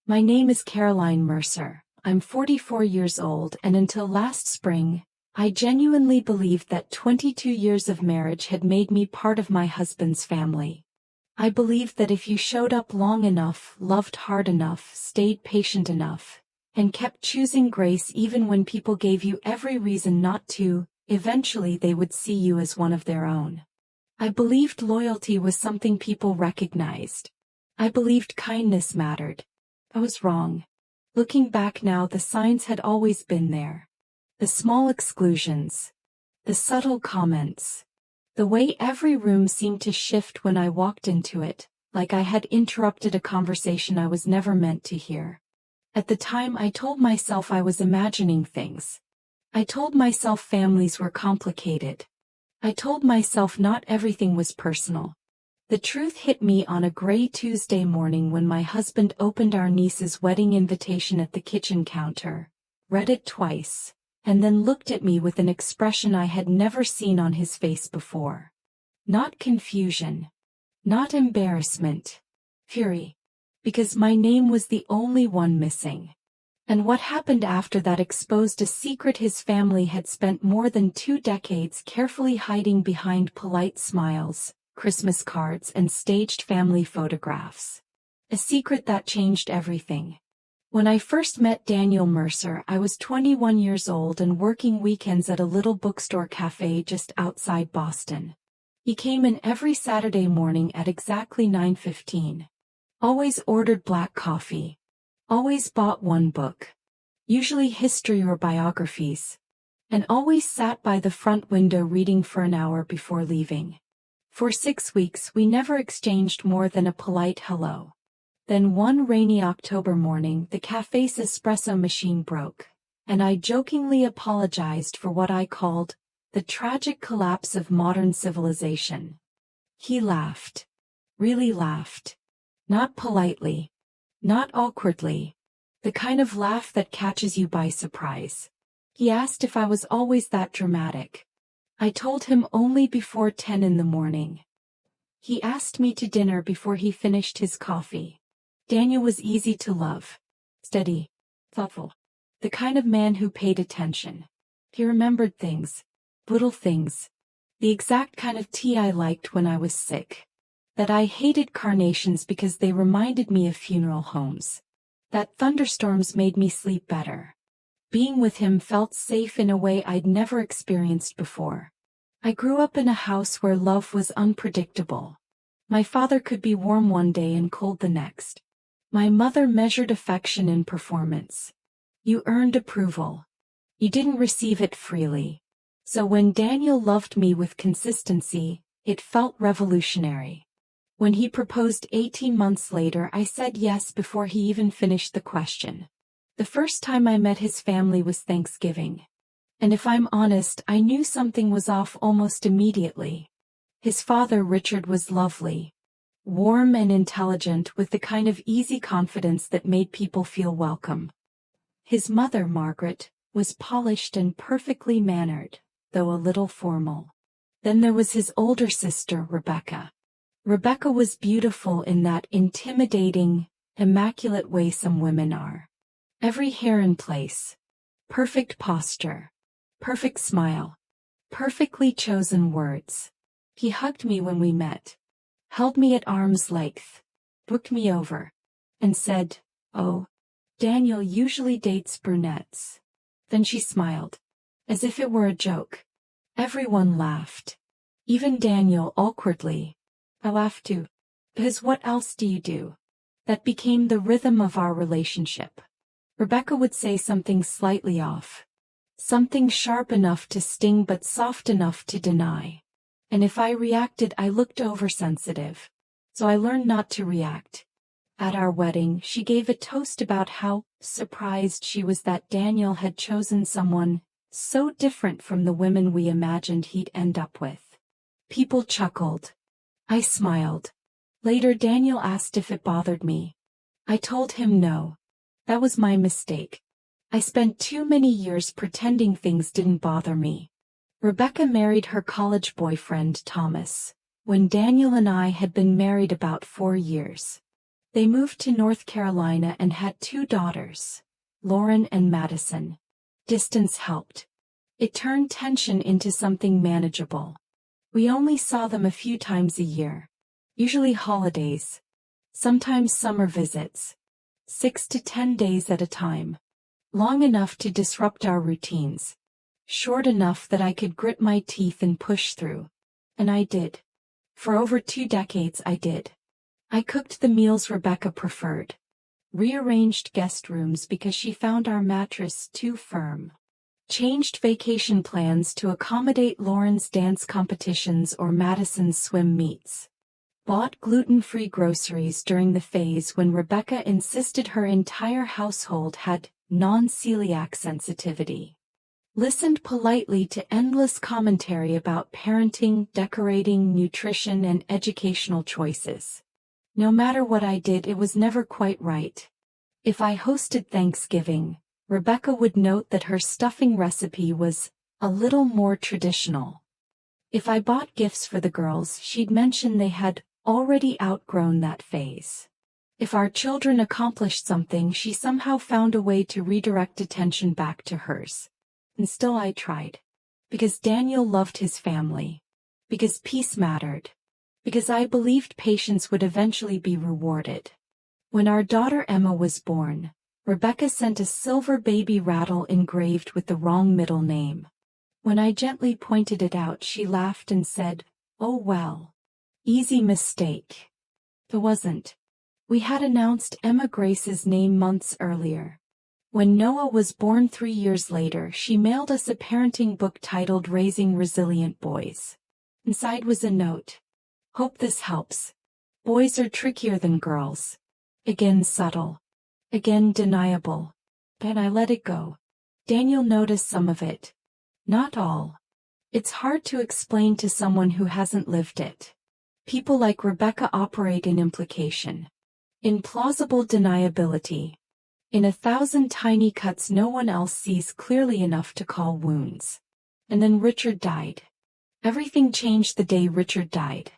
My name is Caroline Mercer. I'm 44 years old, and until last spring, I genuinely believed that 22 years of marriage had made me part of my husband's family. I believed that if you showed up long enough, loved hard enough, stayed patient enough, and kept choosing grace even when people gave you every reason not to, eventually they would see you as one of their own. I believed loyalty was something people recognized. I believed kindness mattered. I was wrong. Looking back now, the signs had always been there. The small exclusions. The subtle comments. The way every room seemed to shift when I walked into it, like I had interrupted a conversation I was never meant to hear. At the time, I told myself I was imagining things. I told myself families were complicated. I told myself not everything was personal. The truth hit me on a gray Tuesday morning when my husband opened our niece's wedding invitation at the kitchen counter, read it twice, and then looked at me with an expression I had never seen on his face before. Not confusion. Not embarrassment. Fury. Because my name was the only one missing. And what happened after that exposed a secret his family had spent more than 2 decades carefully hiding behind polite smiles, Christmas cards, and staged family photographs. A secret that changed everything. When I first met Daniel Mercer, I was 21 years old and working weekends at a little bookstore cafe just outside Boston. He came in every Saturday morning at exactly 9:15. Always ordered black coffee. Always bought one book. Usually history or biographies. And always sat by the front window reading for an hour before leaving. For 6 weeks we never exchanged more than a polite hello. Then one rainy October morning the cafe's espresso machine broke, and I jokingly apologized for what I called the tragic collapse of modern civilization. He laughed. Really laughed. Not politely. Not awkwardly. The kind of laugh that catches you by surprise. He asked if I was always that dramatic. I told him only before 10 in the morning. He asked me to dinner before he finished his coffee. Daniel was easy to love. Steady. Thoughtful. The kind of man who paid attention. He remembered things. Little things. The exact kind of tea I liked when I was sick. That I hated carnations because they reminded me of funeral homes. That thunderstorms made me sleep better. Being with him felt safe in a way I'd never experienced before. I grew up in a house where love was unpredictable. My father could be warm one day and cold the next. My mother measured affection in performance. You earned approval. You didn't receive it freely. So when Daniel loved me with consistency, it felt revolutionary. When he proposed 18 months later, I said yes before he even finished the question. The first time I met his family was Thanksgiving. And if I'm honest, I knew something was off almost immediately. His father, Richard, was lovely. Warm and intelligent, with the kind of easy confidence that made people feel welcome. His mother, Margaret, was polished and perfectly mannered, though a little formal. Then there was his older sister, Rebecca. Rebecca was beautiful in that intimidating, immaculate way some women are. Every hair in place. Perfect posture. Perfect smile. Perfectly chosen words. He hugged me when we met. Held me at arm's length. Booked me over. And said, "Oh, Daniel usually dates brunettes." Then she smiled. As if it were a joke. Everyone laughed. Even Daniel, awkwardly. I laughed too. Because what else do you do? That became the rhythm of our relationship. Rebecca would say something slightly off. Something sharp enough to sting but soft enough to deny. And if I reacted, I looked oversensitive. So I learned not to react. At our wedding, she gave a toast about how surprised she was that Daniel had chosen someone so different from the women we imagined he'd end up with. People chuckled. I smiled. Later, Daniel asked if it bothered me. I told him no. That was my mistake. I spent too many years pretending things didn't bother me. Rebecca married her college boyfriend, Thomas, when Daniel and I had been married about 4 years. They moved to North Carolina and had 2 daughters, Lauren and Madison. Distance helped. It turned tension into something manageable. We only saw them a few times a year. Usually holidays. Sometimes summer visits. 6 to 10 days at a time. Long enough to disrupt our routines. Short enough that I could grit my teeth and push through. And I did. For over 2 decades I did. I cooked the meals Rebecca preferred. Rearranged guest rooms because she found our mattress too firm. Changed vacation plans to accommodate Lauren's dance competitions or Madison's swim meets. Bought gluten-free groceries during the phase when Rebecca insisted her entire household had non-celiac sensitivity. Listened politely to endless commentary about parenting, decorating, nutrition, and educational choices. No matter what I did, it was never quite right. If I hosted Thanksgiving, Rebecca would note that her stuffing recipe was a little more traditional. If I bought gifts for the girls, she'd mention they had already outgrown that phase. If our children accomplished something, she somehow found a way to redirect attention back to hers. And still I tried. Because Daniel loved his family. Because peace mattered. Because I believed patience would eventually be rewarded. When our daughter Emma was born, Rebecca sent a silver baby rattle engraved with the wrong middle name. When I gently pointed it out, she laughed and said, "Oh well. Easy mistake." It wasn't. We had announced Emma Grace's name months earlier. When Noah was born 3 years later, she mailed us a parenting book titled Raising Resilient Boys. Inside was a note. "Hope this helps. Boys are trickier than girls." Again subtle. Again deniable. Then I let it go. Daniel noticed some of it. Not all. It's hard to explain to someone who hasn't lived it. People like Rebecca operate in implication. In plausible deniability. In 1,000 tiny cuts no one else sees clearly enough to call wounds. And then Richard died. Everything changed the day Richard died.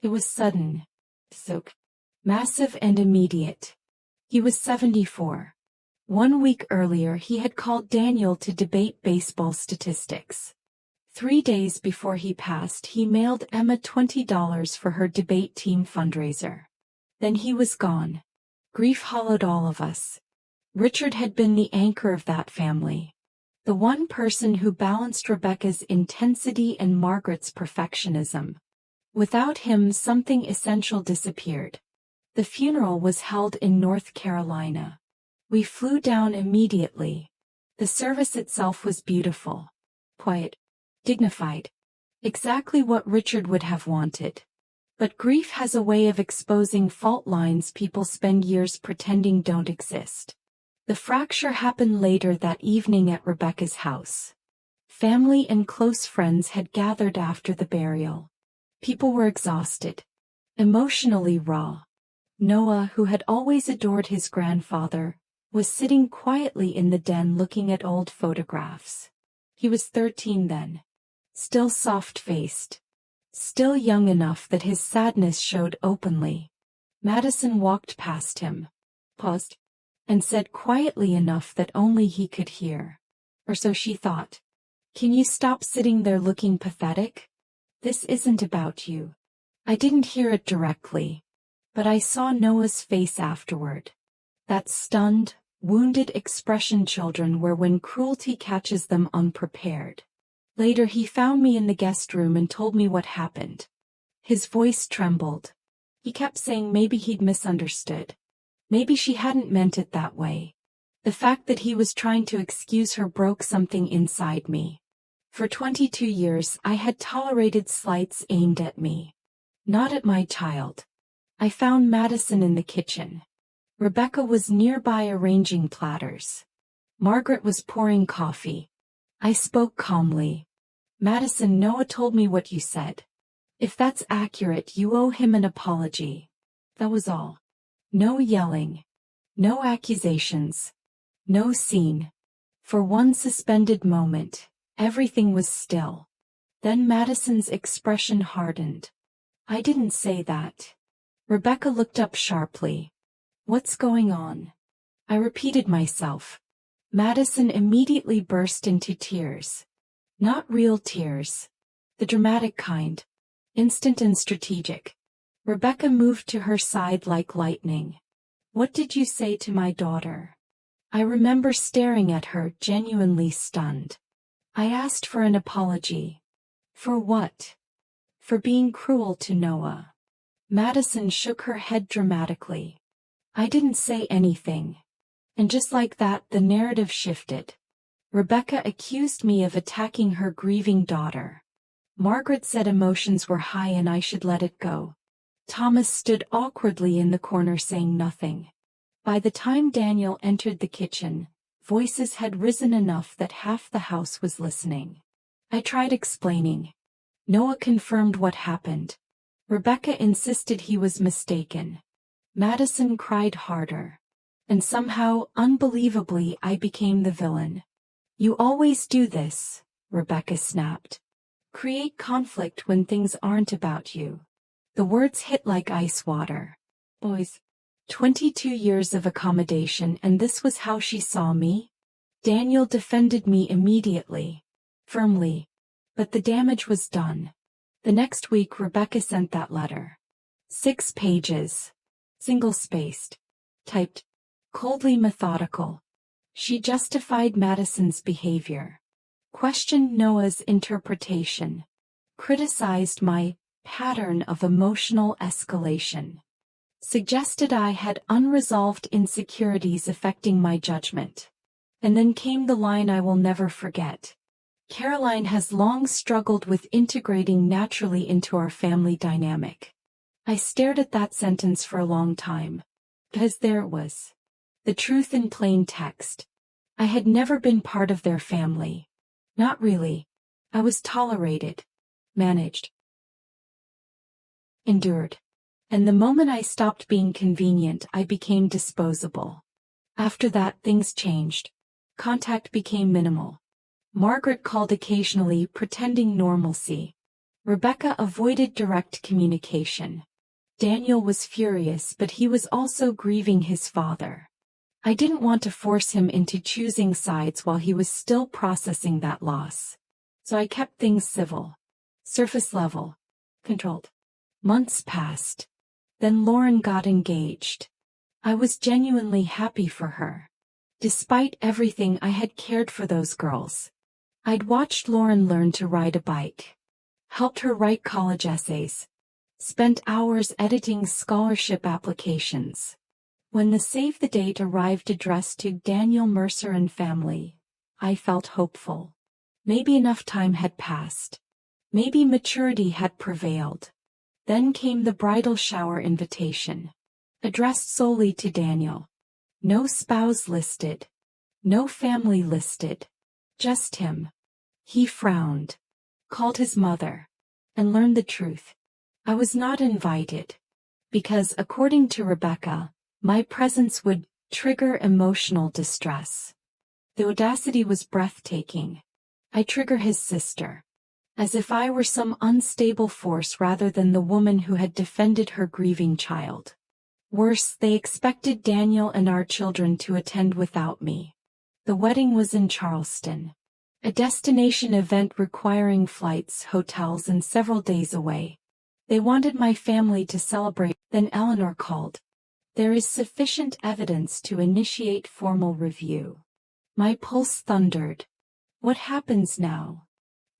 It was sudden. So massive and immediate. He was 74. 1 week earlier he had called Daniel to debate baseball statistics. 3 days before he passed, he mailed Emma $20 for her debate team fundraiser. Then he was gone. Grief hollowed all of us. Richard had been the anchor of that family. The one person who balanced Rebecca's intensity and Margaret's perfectionism. Without him, something essential disappeared. The funeral was held in North Carolina. We flew down immediately. The service itself was beautiful. Quiet. Dignified. Exactly what Richard would have wanted. But grief has a way of exposing fault lines people spend years pretending don't exist. The fracture happened later that evening at Rebecca's house. Family and close friends had gathered after the burial. People were exhausted. Emotionally raw. Noah, who had always adored his grandfather, was sitting quietly in the den looking at old photographs. He was 13 then. Still soft-faced. Still young enough that his sadness showed openly. Madison walked past him, paused, and said quietly enough that only he could hear. Or so she thought. "Can you stop sitting there looking pathetic? This isn't about you." I didn't hear it directly. But I saw Noah's face afterward. That stunned, wounded expression children wear when cruelty catches them unprepared. Later he found me in the guest room and told me what happened. His voice trembled. He kept saying maybe he'd misunderstood. Maybe she hadn't meant it that way. The fact that he was trying to excuse her broke something inside me. For 22 years I had tolerated slights aimed at me. Not at my child. I found Madison in the kitchen. Rebecca was nearby arranging platters. Margaret was pouring coffee. I spoke calmly. "Madison, Noah told me what you said. If that's accurate, you owe him an apology." That was all. No yelling. No accusations. No scene. For one suspended moment, everything was still. Then Madison's expression hardened. "I didn't say that." Rebecca looked up sharply. What's going on? I repeated myself. Madison immediately burst into tears. Not real tears. The dramatic kind. Instant and strategic. Rebecca moved to her side like lightning. What did you say to my daughter? I remember staring at her, genuinely stunned. I asked for an apology. For what? For being cruel to Noah. Madison shook her head dramatically. I didn't say anything. And just like that, the narrative shifted. Rebecca accused me of attacking her grieving daughter. Margaret said emotions were high and I should let it go. Thomas stood awkwardly in the corner saying nothing. By the time Daniel entered the kitchen, voices had risen enough that half the house was listening. I tried explaining. Noah confirmed what happened. Rebecca insisted he was mistaken. Madison cried harder. And somehow, unbelievably, I became the villain. You always do this, Rebecca snapped. Create conflict when things aren't about you. The words hit like ice water. Boys. 22 years of accommodation, and this was how she saw me? Daniel defended me immediately. Firmly. But the damage was done. The next week Rebecca sent that letter. 6 pages. Single-spaced. Typed. Coldly methodical. She justified Madison's behavior. Questioned Noah's interpretation. Criticized my pattern of emotional escalation. Suggested I had unresolved insecurities affecting my judgment. And then came the line I will never forget. Caroline has long struggled with integrating naturally into our family dynamic. I stared at that sentence for a long time. Because there it was. The truth in plain text. I had never been part of their family. Not really. I was tolerated. Managed. Endured. And the moment I stopped being convenient, I became disposable. After that, things changed. Contact became minimal. Margaret called occasionally, pretending normalcy. Rebecca avoided direct communication. Daniel was furious, but he was also grieving his father. I didn't want to force him into choosing sides while he was still processing that loss. So I kept things civil. Surface level. Controlled. Months passed. Then Lauren got engaged. I was genuinely happy for her. Despite everything, I had cared for those girls. I'd watched Lauren learn to ride a bike. Helped her write college essays. Spent hours editing scholarship applications. When the save the date arrived addressed to Daniel Mercer and family, I felt hopeful. Maybe enough time had passed. Maybe maturity had prevailed. Then came the bridal shower invitation. Addressed solely to Daniel. No spouse listed. No family listed. Just him. He frowned. Called his mother. And learned the truth. I was not invited. Because, according to Rebecca, my presence would trigger emotional distress. The audacity was breathtaking. I trigger his sister. As if I were some unstable force rather than the woman who had defended her grieving child. Worse, they expected Daniel and our children to attend without me. The wedding was in Charleston. A destination event requiring flights, hotels, and several days away. They wanted my family to celebrate. Then Eleanor called. There is sufficient evidence to initiate formal review. My pulse thundered. What happens now?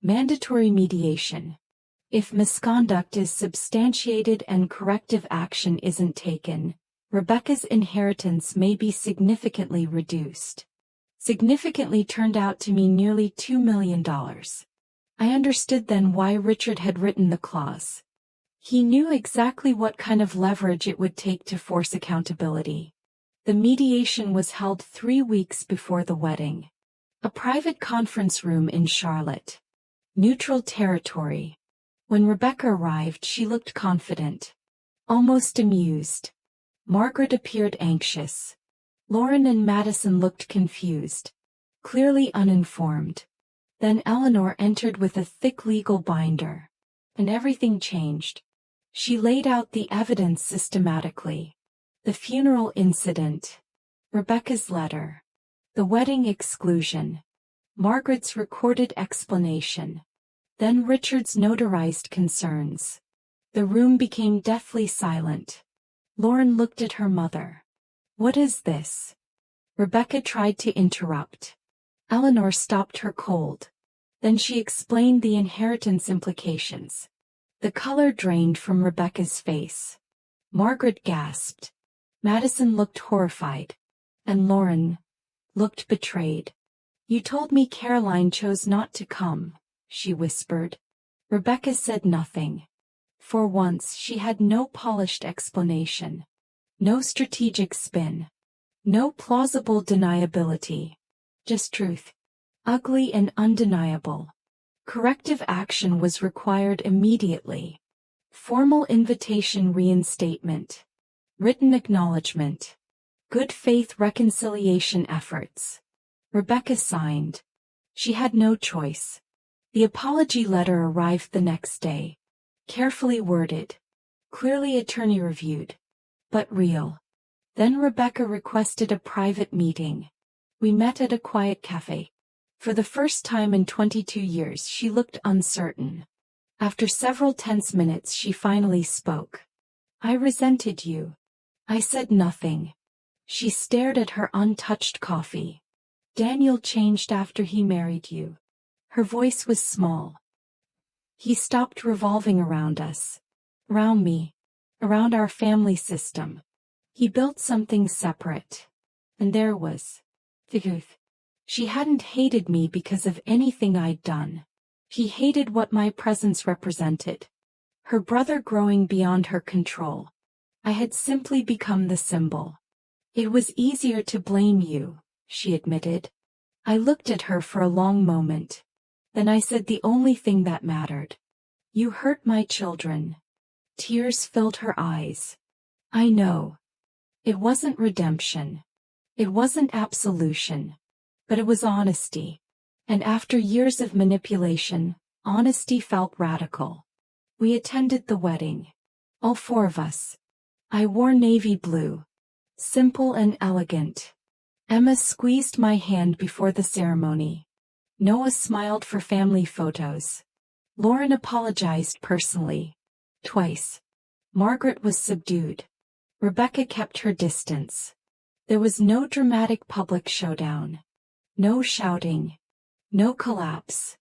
Mandatory mediation. If misconduct is substantiated and corrective action isn't taken, Rebecca's inheritance may be significantly reduced. Significantly turned out to mean nearly $2 million. I understood then why Richard had written the clause. He knew exactly what kind of leverage it would take to force accountability. The mediation was held 3 weeks before the wedding. A private conference room in Charlotte. Neutral territory. When Rebecca arrived, she looked confident. Almost amused. Margaret appeared anxious. Lauren and Madison looked confused. Clearly uninformed. Then Eleanor entered with a thick legal binder. And everything changed. She laid out the evidence systematically. The funeral incident. Rebecca's letter. The wedding exclusion. Margaret's recorded explanation. Then Richard's notarized concerns. The room became deathly silent. Lauren looked at her mother. "What is this?" Rebecca tried to interrupt. Eleanor stopped her cold. Then she explained the inheritance implications. The color drained from Rebecca's face. Margaret gasped. Madison looked horrified. And Lauren looked betrayed. "You told me Caroline chose not to come," she whispered. Rebecca said nothing. For once she had no polished explanation. No strategic spin. No plausible deniability. Just truth. Ugly and undeniable. Corrective action was required immediately. Formal invitation reinstatement. Written acknowledgement. Good faith reconciliation efforts. Rebecca signed. She had no choice. The apology letter arrived the next day. Carefully worded. Clearly attorney-reviewed. But real. Then Rebecca requested a private meeting. We met at a quiet cafe. For the first time in 22 years she looked uncertain. After several tense minutes she finally spoke. "I resented you." I said nothing. She stared at her untouched coffee. "Daniel changed after he married you." Her voice was small. "He stopped revolving around us. Around me. Around our family system. He built something separate. And there was the truth. She hadn't hated me because of anything I'd done. She hated what my presence represented. Her brother growing beyond her control. I had simply become the symbol. It was easier to blame you," she admitted. I looked at her for a long moment. Then I said the only thing that mattered. "You hurt my children." Tears filled her eyes. "I know. It wasn't redemption. It wasn't absolution. But it was honesty. And after years of manipulation, honesty felt radical." We attended the wedding. All four of us. I wore navy blue. Simple and elegant. Emma squeezed my hand before the ceremony. Noah smiled for family photos. Lauren apologized personally. Twice. Margaret was subdued. Rebecca kept her distance. There was no dramatic public showdown. No shouting. No collapse.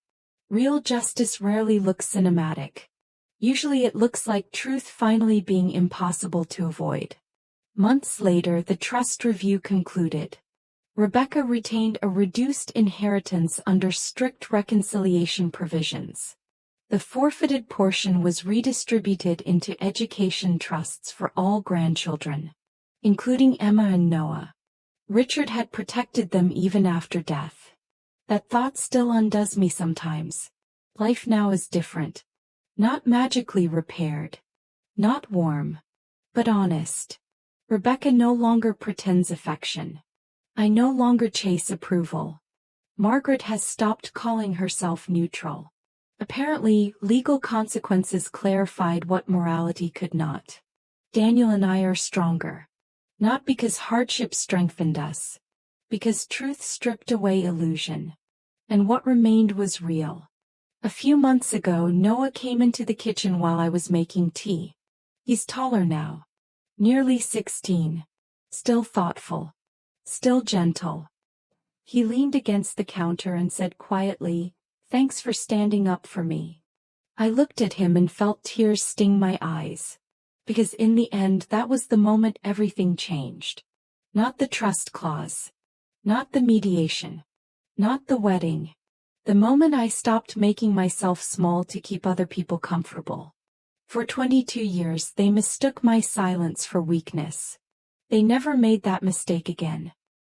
Real justice rarely looks cinematic. Usually it looks like truth finally being impossible to avoid. Months later the trust review concluded. Rebecca retained a reduced inheritance under strict reconciliation provisions. The forfeited portion was redistributed into education trusts for all grandchildren, including Emma and Noah. Richard had protected them even after death. That thought still undoes me sometimes. Life now is different. Not magically repaired. Not warm. But honest. Rebecca no longer pretends affection. I no longer chase approval. Margaret has stopped calling herself neutral. Apparently, legal consequences clarified what morality could not. Daniel and I are stronger. Not because hardship strengthened us. Because truth stripped away illusion. And what remained was real. A few months ago Noah came into the kitchen while I was making tea. He's taller now. Nearly 16. Still thoughtful. Still gentle. He leaned against the counter and said quietly, "Thanks for standing up for me." I looked at him and felt tears sting my eyes. Because in the end that was the moment everything changed. Not the trust clause. Not the mediation. Not the wedding. The moment I stopped making myself small to keep other people comfortable. For 22 years they mistook my silence for weakness. They never made that mistake again.